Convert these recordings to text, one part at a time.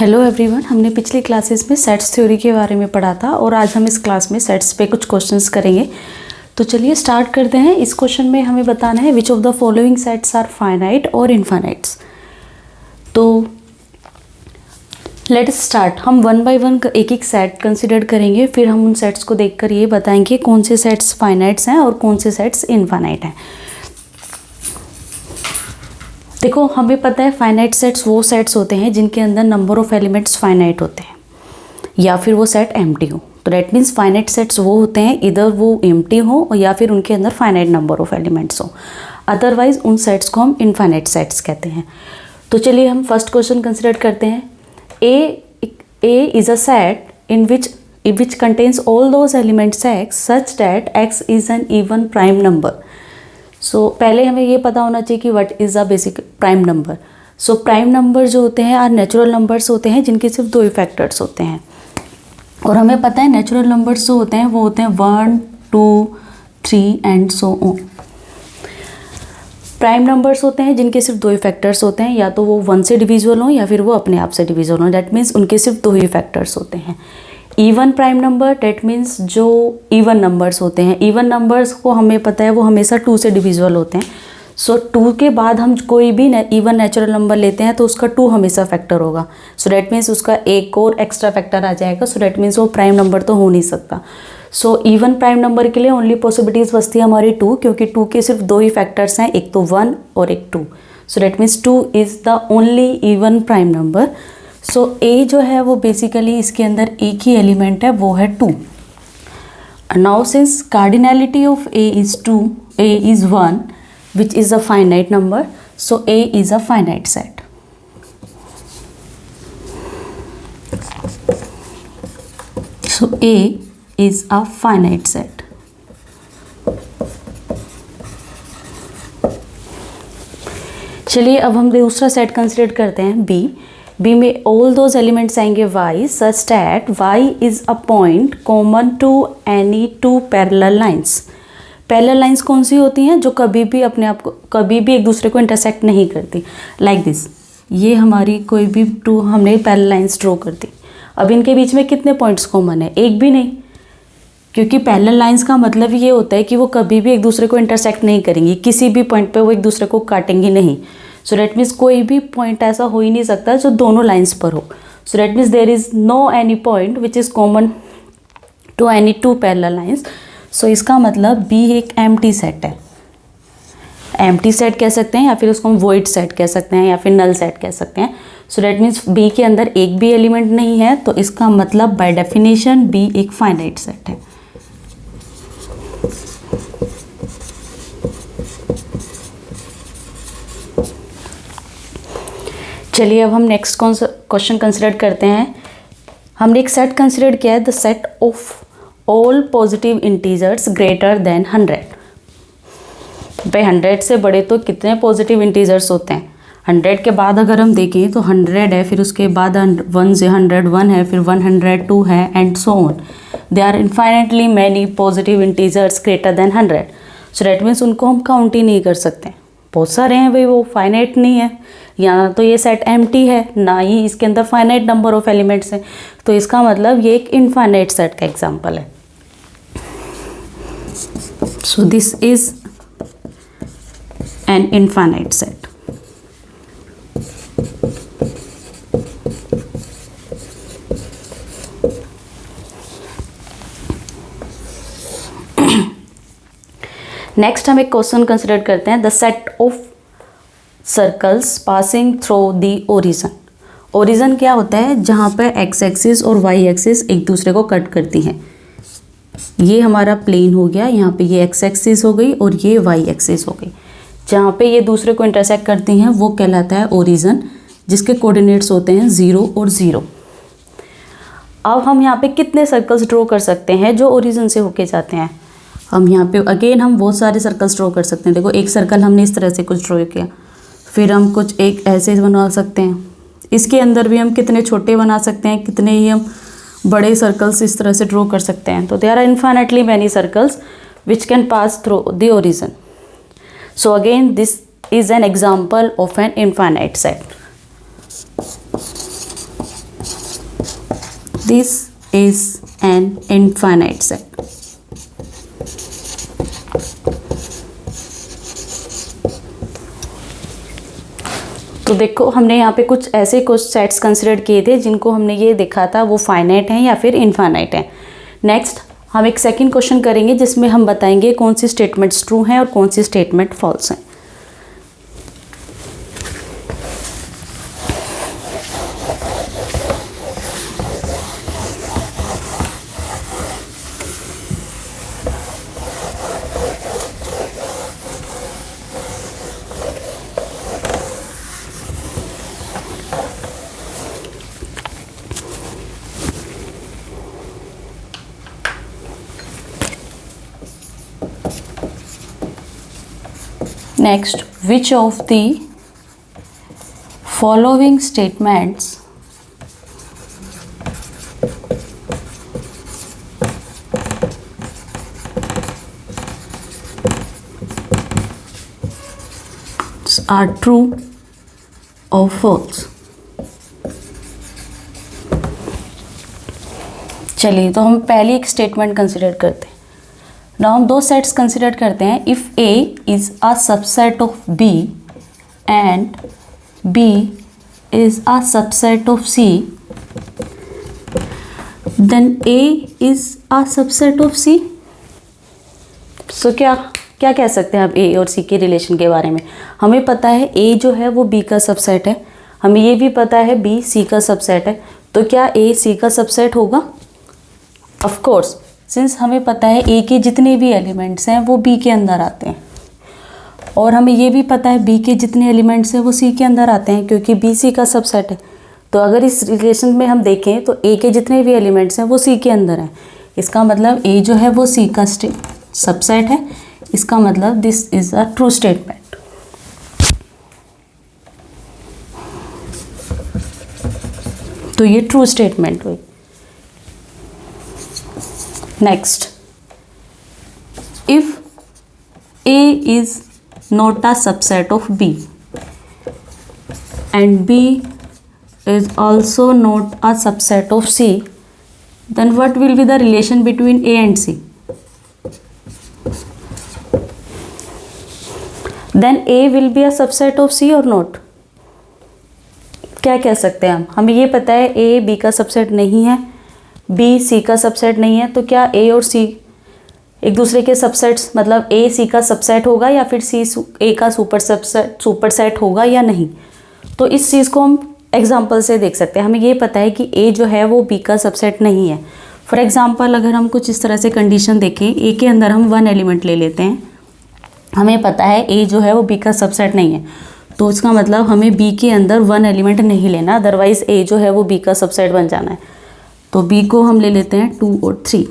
Hello everyone, हमने पिछली classes में सेट्स थ्योरी के बारे में पढ़ा था और आज हम इस क्लास में सेट्स पे कुछ क्वेश्चंस करेंगे। तो चलिए स्टार्ट करते हैं। इस क्वेश्चन में हमें बताना है which of the following sets are finite और इनफाइनाइट्स। तो लेट्स स्टार्ट। हम वन बाय वन एक एक सेट कंसिडर करेंगे, फिर हम उन सेट्स को देखकर ये बताएंगे कौन से सेट्स फाइनाइट्स हैं और कौन से सेट्स इनफाइनाइट हैं। देखो, हमें पता है फाइनाइट सेट्स वो सेट्स होते हैं जिनके अंदर नंबर ऑफ एलिमेंट्स फाइनाइट होते हैं या फिर वो सेट एम्प्टी हो। तो दैट मीन्स फाइनाइट सेट्स वो होते हैं इधर वो एम्प्टी हो या फिर उनके अंदर फाइनाइट नंबर ऑफ एलिमेंट्स हो। अदरवाइज उन सेट्स को हम इनफाइनाइट सेट्स कहते हैं। तो चलिए हम फर्स्ट क्वेश्चन कंसिडर करते हैं। A is a set in which contains all those elements x such that x is an even prime number. So पहले हमें ये पता होना चाहिए कि what is a basic prime number. So prime number जो होते हैं आर नेचुरल नंबर्स होते हैं जिनके सिर्फ दो ही फैक्टर्स होते हैं। और हमें पता है नेचुरल नंबर्स जो होते हैं वो होते हैं 1, 2, 3 and so on. Prime numbers होते हैं जिनके सिर्फ दो ही फैक्टर्स होते हैं, या तो वो 1 से डिविजिबल हों या फिर वो अपने आप से डिविजिबल हों। दैट मीन्स उनके सिर्फ दो ही फैक्टर्स होते हैं। Even prime number that means जो इवन नंबर्स होते हैं, इवन नंबर्स को हमें पता है वो हमेशा 2 से डिविजिबल होते हैं। सो 2 के बाद हम कोई भी इवन नेचुरल नंबर लेते हैं तो उसका 2 हमेशा फैक्टर होगा। सो डेट मीन्स उसका एक और एक्स्ट्रा फैक्टर आ जाएगा। सो डेट मीन्स वो प्राइम नंबर तो हो नहीं सकता। सो इवन प्राइम नंबर के लिए ओनली पॉसिबिलिटीज़ बचती है हमारी 2, क्योंकि 2 के सिर्फ दो ही फैक्टर्स हैं, एक तो 1 और एक 2। So that means 2 is the only even prime number. So A जो है वो बेसिकली इसके अंदर एक ही एलिमेंट है, वो है 2। Now since cardinality of A is 2, A is 1 which is a finite number, so A is a finite set. So A is a finite set. चलिए अब हम दूसरा सेट कंसिडर करते हैं बी में ऑल दोज एलिमेंट्स आएंगे y such that y is a point common to any 2 parallel lines. Parallel lines कौन सी होती हैं? जो कभी भी अपने आप को कभी भी एक दूसरे को इंटरसेक्ट नहीं करती। लाइक दिस, ये हमारी कोई भी 2 हमने पैरेलल लाइंस ड्रॉ कर दी। अब इनके बीच में कितने पॉइंट्स कॉमन है? एक भी नहीं, क्योंकि पैरेलल लाइंस का मतलब ये होता है कि वो कभी भी एक दूसरे को इंटरसेक्ट नहीं करेंगी, किसी भी पॉइंट पे वो एक दूसरे को काटेंगी नहीं। सो डेट मीन्स कोई भी पॉइंट ऐसा हो ही नहीं सकता जो दोनों लाइंस पर हो। So that means there is no any point which is common to any 2 parallel lines. So इसका मतलब बी एक एम्प्टी सेट है। एम्प्टी सेट कह सकते हैं या फिर उसको हम वॉइड सेट कह सकते हैं या फिर नल सेट कह सकते हैं। सो डेट मीन्स बी के अंदर एक भी एलिमेंट नहीं है, तो इसका मतलब बाय डेफिनेशन बी एक फाइनाइट सेट है। चलिए अब हम नेक्स्ट क्वेश्चन कंसिडर करते हैं। हमने एक सेट कंसिडर किया है, the set of all positive integers greater than 100। भाई 100 से बड़े तो कितने पॉजिटिव इंटीजर्स होते हैं? 100 के बाद अगर हम देखें तो 100 है, फिर उसके बाद 101 है, फिर 102 है and so on. They are infinitely many positive integers greater than 100। So that means उनको हम काउंट ही नहीं कर सकते। बहुत सारे हैं भाई, वो फाइनाइट नहीं है, या तो ये सेट एम्प्टी है, ना ही इसके अंदर फाइनाइट नंबर ऑफ एलिमेंट्स हैं। तो इसका मतलब ये एक इनफाइनाइट सेट का एग्जांपल है। So this is an infinite set. Next हम एक क्वेश्चन कंसिडर करते हैं, the set of circles passing through the origin. Origin क्या होता है? जहाँ पर एक्स एक्सिस और वाई एक्सिस एक दूसरे को कट करती हैं। ये हमारा प्लेन हो गया, यहाँ पे ये एक्स एक्सिस हो गई और ये वाई एक्सिस हो गई। जहाँ पे ये दूसरे को इंटरसेक्ट करती हैं वो कहलाता है ओरिजन, जिसके कोऑर्डिनेट्स होते हैं 0 और 0। अब हम यहाँ पे कितने सर्कल्स ड्रॉ कर सकते हैं जो ओरिजन से होके जाते हैं? हम यहाँ पे अगेन हम बहुत सारे सर्कल्स ड्रॉ कर सकते हैं। देखो, एक सर्कल हमने इस तरह से कुछ ड्रॉ किया, फिर हम कुछ एक ऐसे बना सकते हैं। इसके अंदर भी हम कितने छोटे बना सकते हैं, कितने ही हम बड़े सर्कल्स इस तरह से ड्रॉ कर सकते हैं। तो there are infinitely many circles which can pass through the origin. So again this is an example of an infinite set. This is an infinite set. तो देखो हमने यहाँ पे कुछ ऐसे कुछ सेट्स कंसिडर किए थे जिनको हमने ये देखा था वो फाइनाइट हैं या फिर इनफाइनाइट हैं। नेक्स्ट हम एक सेकंड क्वेश्चन करेंगे जिसमें हम बताएंगे कौन सी स्टेटमेंट्स ट्रू हैं और कौन सी स्टेटमेंट फॉल्स हैं। Next, which of the following statements are true or false? चलिए तो हम पहली एक स्टेटमेंट कंसिडर करते हैं। नाउ हम दो सेट्स कंसिडर करते हैं। If A is a subset of B and B is a subset of C, then A is a subset of C. So क्या क्या कह सकते हैं आप ए और सी के रिलेशन के बारे में? हमें पता है ए जो है वो बी का सबसेट है, हमें ये भी पता है बी सी का सबसेट है, तो क्या ए सी का सबसेट होगा? ऑफ कोर्स, सिंस हमें पता है ए के जितने भी एलिमेंट्स हैं वो बी के अंदर आते हैं, और हमें ये भी पता है बी के जितने एलिमेंट्स हैं वो सी के अंदर आते हैं क्योंकि बी सी का सबसेट है। तो अगर इस रिलेशन में हम देखें तो ए के जितने भी एलिमेंट्स हैं वो सी के अंदर हैं, इसका मतलब ए जो है वो सी का सबसेट है। इसका मतलब this is a true statement. तो ये ट्रू स्टेटमेंट हुई। Next, if A is not a subset of B and B is also not a subset of C, then what will be the relation between A and C? Then A will be a subset of C or not? क्या कह सकते हैं हम? हमें ये पता है A B का सबसेट नहीं है, B C का सबसेट नहीं है, तो क्या A और C एक दूसरे के सबसेट्स, मतलब A C का सबसेट होगा या फिर C A का सुपरसेट होगा या नहीं? तो इस चीज़ को हम एग्जांपल से देख सकते हैं। हमें ये पता है कि A जो है वो B का सबसेट नहीं है। फॉर एग्जांपल अगर हम कुछ इस तरह से कंडीशन देखें, A के अंदर हम 1 एलिमेंट ले लेते हैं, हमें पता है A जो है वो B का सबसेट नहीं है, तो इसका मतलब हमें B के अंदर 1 एलिमेंट नहीं लेना, अदरवाइज़ A जो है वो B का सबसेट बन जाना है। तो B को हम ले लेते हैं 2 और 3।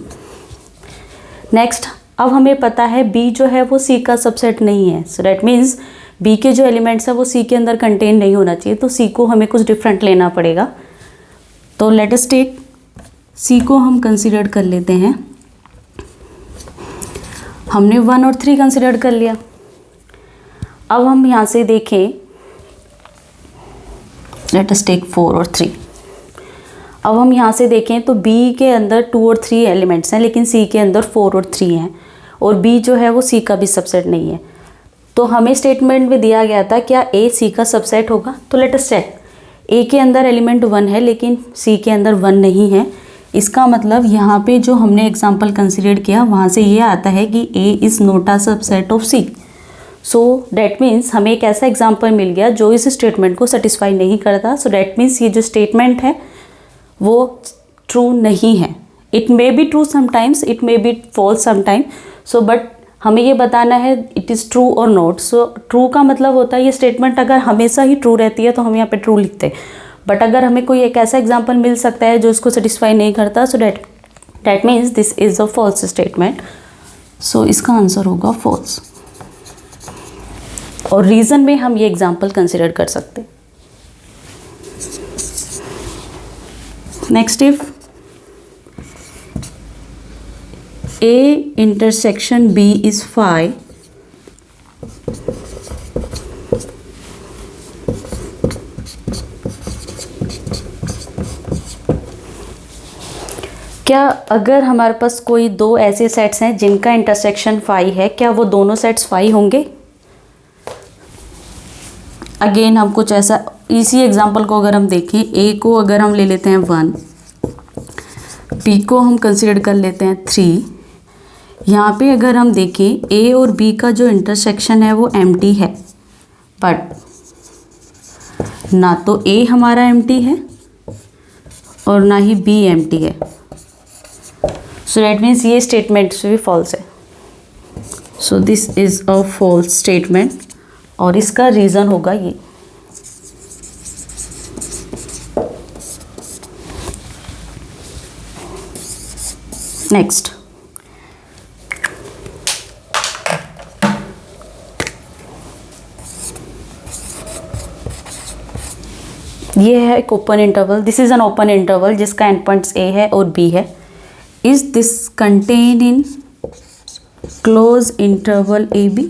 नेक्स्ट, अब हमें पता है B जो है वो C का सबसेट नहीं है, सो डैट मीन्स B के जो एलिमेंट्स हैं वो C के अंदर कंटेन नहीं होना चाहिए, तो C को हमें कुछ डिफरेंट लेना पड़ेगा। तो लेट अस टेक C को हम कंसिडर कर लेते हैं। हमने 1 और 3 कंसिडर कर लिया। अब हम यहाँ से देखें, लेट अस टेक 4 और 3। अब हम यहाँ से देखें तो B के अंदर 2 और 3 एलिमेंट्स हैं, लेकिन C के अंदर 4 और 3 हैं, और B जो है वो C का भी सबसेट नहीं है। तो हमें स्टेटमेंट में दिया गया था क्या A C का सबसेट होगा? तो लेट अस चेक। A के अंदर एलिमेंट 1 है लेकिन C के अंदर 1 नहीं है, इसका मतलब यहाँ पे जो हमने एग्जाम्पल कंसिडर किया वहाँ से ये आता है कि A is not a subset of C। So that means हमें एक ऐसा एग्जाम्पल मिल गया जो इस स्टेटमेंट को सेटिस्फाई नहीं करता। सो डैट मीन्स ये जो स्टेटमेंट है वो ट्रू नहीं है। It may be true sometimes, it may be false sometime, so but हमें ये बताना है इट इज़ ट्रू और नॉट। सो ट्रू का मतलब होता है ये स्टेटमेंट अगर हमेशा ही ट्रू रहती है तो हम यहाँ पे ट्रू लिखते हैं, बट अगर हमें कोई एक ऐसा एग्जाम्पल मिल सकता है जो इसको सेटिस्फाई नहीं करता, so that means this is a false statement. So इसका आंसर होगा फॉल्स, और रीज़न में हम ये एग्जाम्पल कंसिडर कर सकते हैं। Next, if A intersection B is phi, क्या अगर हमारे पास कोई दो ऐसे सेट्स हैं जिनका इंटरसेक्शन फाई है, क्या वो दोनों सेट्स फाई होंगे? अगेन हम कुछ ऐसा इसी एग्जांपल को अगर हम देखें, ए को अगर हम ले लेते हैं 1, बी को हम कंसिडर कर लेते हैं 3। यहाँ पे अगर हम देखें ए और बी का जो इंटरसेक्शन है वो एम्प्टी है, बट ना तो ए हमारा एम्प्टी है और ना ही बी एम्प्टी है। सो दैट मीन्स ये स्टेटमेंट भी फॉल्स है। So this is a false statement और इसका रीज़न होगा ये। नेक्स्ट, ये है एक open interval. This is an open interval जिसका एंड पॉइंट्स ए है और बी है। Is this contain in close interval A B?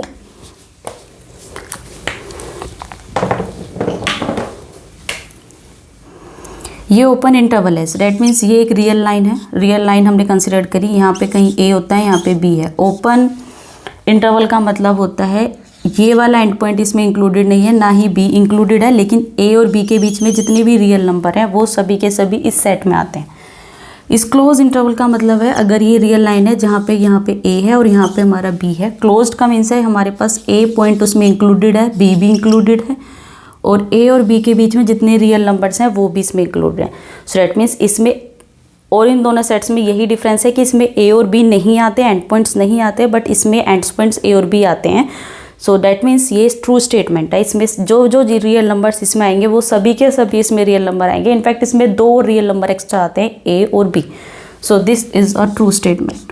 ये ओपन इंटरवल है, दैट मीन्स ये एक रियल लाइन है। रियल लाइन हमने कंसिडर करी, यहाँ पे कहीं ए होता है, यहाँ पे बी है। ओपन इंटरवल का मतलब होता है ये वाला एंड पॉइंट इसमें इंक्लूडेड नहीं है, ना ही बी इंक्लूडेड है, लेकिन ए और बी के बीच में जितने भी रियल नंबर हैं वो सभी के सभी इस सेट में आते हैं। इस क्लोज इंटरवल का मतलब है अगर ये रियल लाइन है जहाँ पे यहाँ पे ए है और यहाँ पे हमारा बी है, क्लोज्ड का मीन्स है हमारे पास ए पॉइंट उसमें इंक्लूडेड है, बी भी इंक्लूडेड है, और ए और बी के बीच में जितने रियल नंबर्स हैं वो भी इसमें इंक्लूडेड हैं। सो दैट मीन्स इसमें और इन दोनों सेट्स में यही डिफरेंस है कि इसमें ए और बी नहीं आते, एंड पॉइंट्स नहीं आते, बट इसमें एंड पॉइंट्स ए और बी आते हैं। सो दैट मीन्स ये ट्रू स्टेटमेंट है। इसमें जो जो रियल नंबर्स इसमें आएंगे वो सभी के सभी इसमें रियल नंबर आएंगे। इनफैक्ट इसमें दो रियल नंबर एक्स्ट्रा आते हैं, ए और B. So this is a true statement.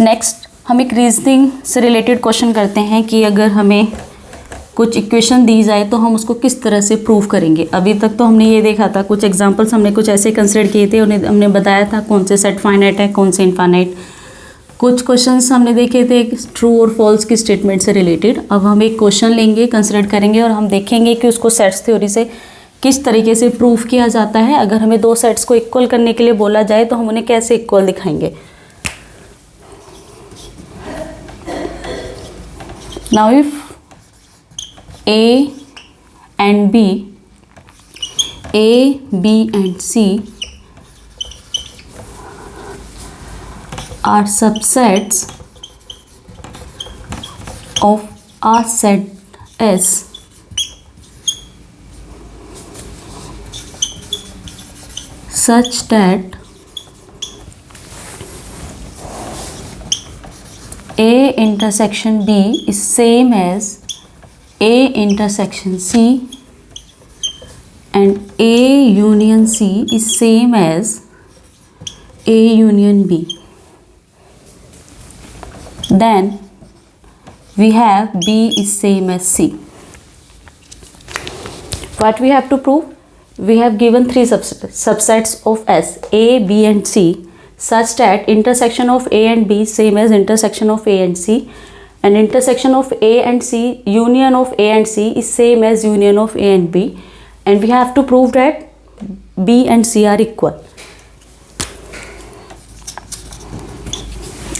Next हम एक रीजनिंग से रिलेटेड क्वेश्चन करते हैं कि अगर हमें कुछ इक्वेशन दी जाए तो हम उसको किस तरह से प्रूव करेंगे। अभी तक तो हमने ये देखा था, कुछ एग्जांपल्स हमने कुछ ऐसे कंसिडर किए थे, उन्हें हमने बताया था कौन से सेट फाइनाइट है, कौन से इनफाइनाइट। कुछ क्वेश्चंस हमने देखे थे ट्रू और फॉल्स की स्टेटमेंट से रिलेटेड। अब हम एक क्वेश्चन लेंगे, कंसिडर करेंगे और हम देखेंगे कि उसको सेट्स थ्योरी से किस तरीके से प्रूव किया जाता है। अगर हमें दो सेट्स को इक्वल करने के लिए बोला जाए तो हम उन्हें कैसे इक्वल दिखाएंगे। Now if A and B, A, B and C are subsets of a set S, such that A intersection B is same as A intersection C and A union C is same as A union B, then we have B is same as C. What we have to prove? We have given three subsets of S, A, B and C, such that intersection of A and B is same as intersection of A and C, and intersection of A and C, union of A and C is same as union of A and B, and we have to prove that B and C are equal.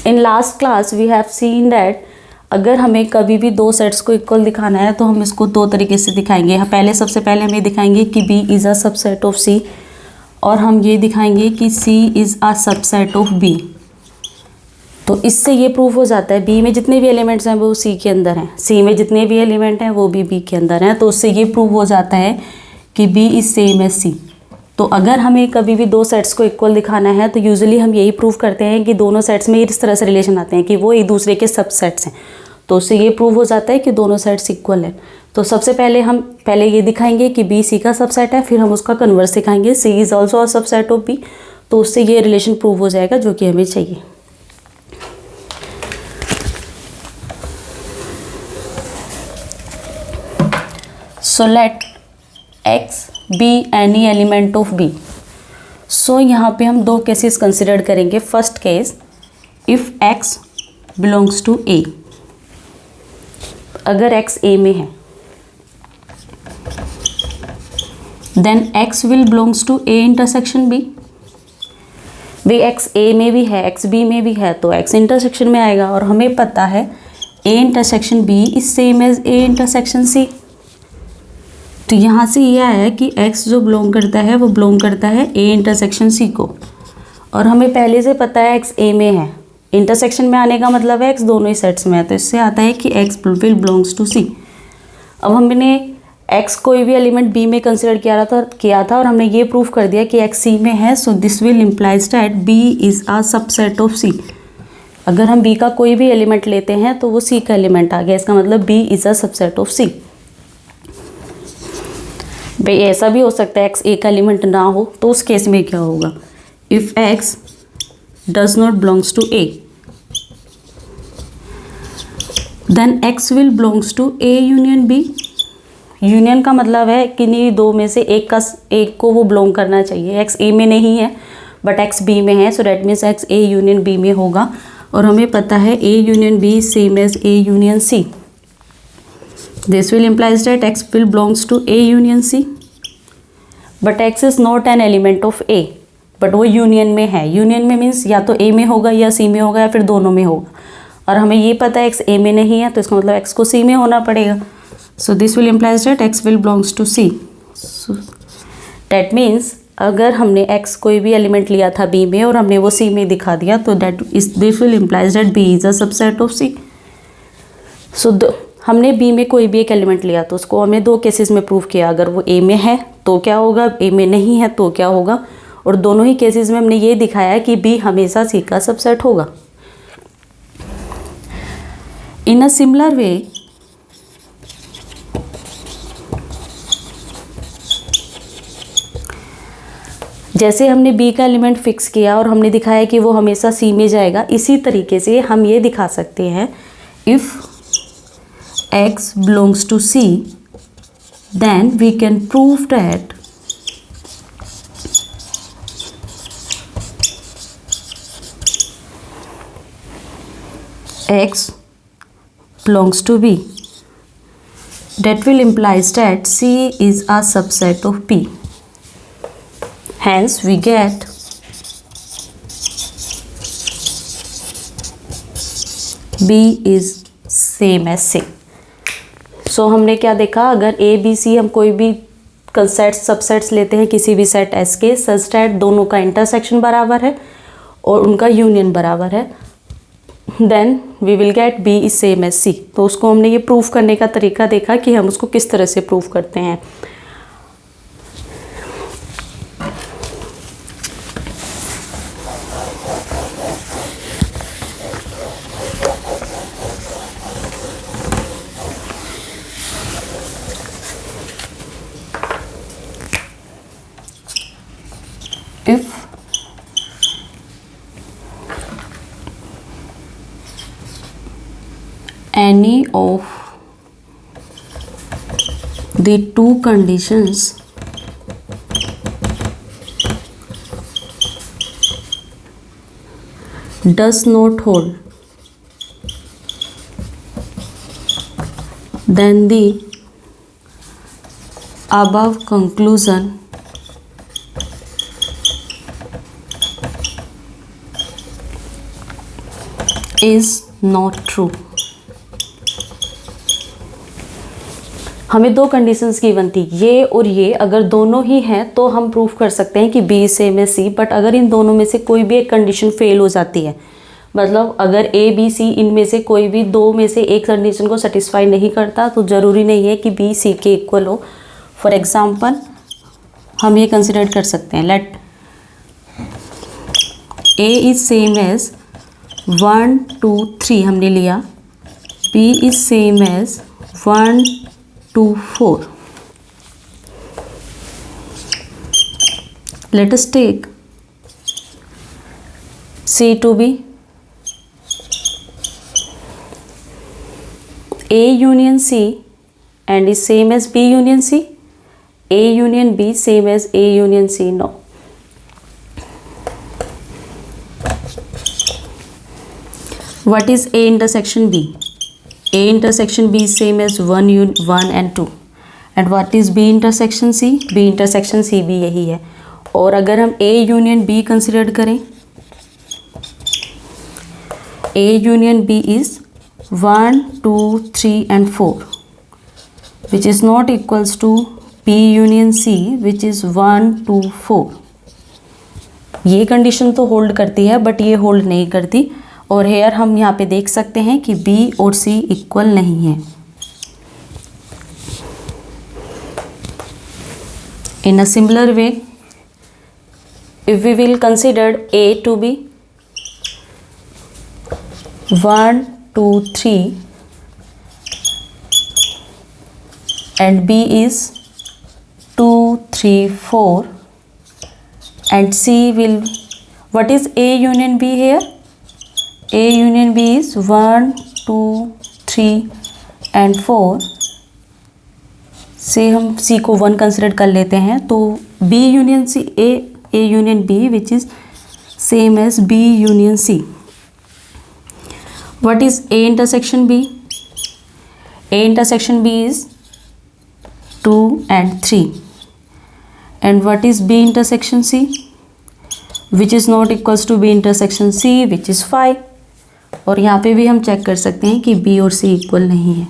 In last class we have seen that अगर हमें कभी भी दो sets को equal दिखाना है तो हम इसको दो तरीके से दिखाएंगे। पहले सबसे पहले हम ये दिखाएंगे कि B is a subset of C, और हम ये दिखाएंगे कि C is a subset of B। तो इससे ये प्रूफ हो जाता है B में जितने भी एलिमेंट्स हैं वो C के अंदर हैं, C में जितने भी एलिमेंट हैं वो भी B के अंदर हैं। तो उससे ये प्रूव हो जाता है कि B is same as C। तो अगर हमें कभी भी दो सेट्स को इक्वल दिखाना है तो यूजुअली हम यही प्रूव करते हैं कि दोनों सेट्स में इस तरह से रिलेशन आते हैं कि वो एक दूसरे के सबसेट्स हैं। तो उससे ये प्रूव हो जाता है कि दोनों सेट्स इक्वल हैं। तो सबसे पहले हम ये दिखाएंगे कि B C का सबसेट है, फिर हम उसका कन्वर्स दिखाएंगे C is also a subset of B। तो उससे ये रिलेशन प्रूव हो जाएगा जो कि हमें चाहिए। So let X be any element of B। So यहाँ पे हम दो केसेस कंसिडर करेंगे। First case, if X belongs to A। अगर x a में है then x will belongs to a intersection b। भाई x a में भी है x b में भी है तो x इंटरसेक्शन में आएगा, और हमें पता है a intersection b is same as a intersection c। तो यहाँ से यह आया कि x जो बिलोंग करता है वो बिलोंग करता है a इंटरसेक्शन c को, और हमें पहले से पता है x a में है, इंटरसेक्शन में आने का मतलब है x दोनों ही सेट्स में है, तो इससे आता है कि x will belongs to c। अब हमने x कोई भी एलिमेंट b में कंसिडर किया था और हमने ये प्रूफ कर दिया कि x c में है, so this will implies that b is a subset of c। अगर हम b का कोई भी एलिमेंट लेते हैं तो वो c का एलिमेंट आ गया, इसका मतलब b is a subset of c। भाई ऐसा भी हो सकता है x a का एलिमेंट ना हो, तो उस केस में क्या होगा, if x does not belongs to a then x will belongs to a union b। Union का मतलब है कि नहीं दो में से एक को वो बिलोंग करना चाहिए। x a में नहीं है बट x b में है, so that means x a union b में होगा, और हमें पता है a union b same as a union c। This will implies that x will belongs to a union c, but x is not an element of a, but वो union में है। Union में मीन्स या तो a में होगा या c में होगा या फिर दोनों में होगा, और हमें ये पता है x a में नहीं है, तो इसका मतलब x को c में होना पड़ेगा। So this will implies that x will belongs to c। That means अगर हमने x कोई भी एलिमेंट लिया था b में और हमने वो c में दिखा दिया, तो this will implies that b is a subset of c। सो हमने b में कोई भी एक एलिमेंट लिया तो उसको हमने दो केसेस में प्रूव किया, अगर वो a में है तो क्या होगा, a में नहीं है तो क्या होगा, और दोनों ही केसेस में हमने ये दिखाया कि b हमेशा c का सबसेट होगा। इन अ सिमिलर वे जैसे हमने b का एलिमेंट फिक्स किया और हमने दिखाया कि वो हमेशा c में जाएगा, इसी तरीके से हम ये दिखा सकते हैं if x belongs to c then we can prove that x belongs to b. That will implies that c is a subset of p. Hence we get b is same as c. सो हमने क्या देखा, अगर a b c हम कोई भी subsets लेते हैं किसी भी सेट S के, सच दैट दोनों का इंटरसेक्शन बराबर है और उनका यूनियन बराबर है, then we will get b is same as c। तो उसको हमने ये प्रूफ करने का तरीका देखा कि हम उसको किस तरह से प्रूफ करते हैं। If any of the two conditions does not hold, then the above conclusion is not true। हमें दो कंडीशंस गिवन थी, ये और ये, अगर दोनों ही हैं तो हम प्रूफ कर सकते हैं कि b सेम है c, बट अगर इन दोनों में से कोई भी एक कंडीशन फेल हो जाती है, मतलब अगर a b c इनमें से कोई भी दो में से एक कंडीशन को सेटिस्फाई नहीं करता, तो ज़रूरी नहीं है कि b c के इक्वल हो। फॉर एग्जांपल हम ये कंसिडर कर सकते हैं, let a is same as 1 2 3 हमने लिया, b is same as 1 2 4। Let us take C to be A union C and is same as B union C. A union B same as A union C. No. What is A intersection B? A intersection B is same as 1 and 2. And what is B intersection C? B intersection C भी यही है. और अगर हम A union B consider करें, A union B is 1, 2, 3 and 4, which is not equals to B union C, which is 1, 2, 4. ये condition तो hold करती है बट ये होल्ड नहीं करती. और हेयर हम यहाँ पे देख सकते हैं कि B और C इक्वल नहीं है. In a similar way, if we will consider A to be 1, 2, 3 and B is 2, 3, 4 and C will, what is A union B here? A union B is 1, 2, 3 and 4. से हम C को 1 consider कर लेते हैं तो B union C A union B which is same as B union C. What is A intersection B? A intersection B is 2 and 3. And what is B intersection C? Which is not equals to B intersection C, which is 5. और यहाँ पे भी हम check कर सकते हैं कि B और C इक्वल नहीं है.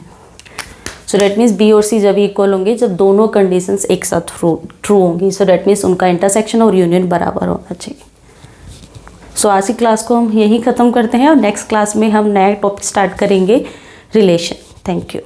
सो डैट मीन्स B और C जब इक्वल होंगे जब दोनों कंडीशंस एक साथ ट्रू होंगी. सो डैट मीन्स उनका इंटरसेक्शन और यूनियन बराबर होना चाहिए. सो आज की क्लास को हम यहीं ख़त्म करते हैं और नेक्स्ट क्लास में हम नया टॉपिक स्टार्ट करेंगे, रिलेशन. Thank you.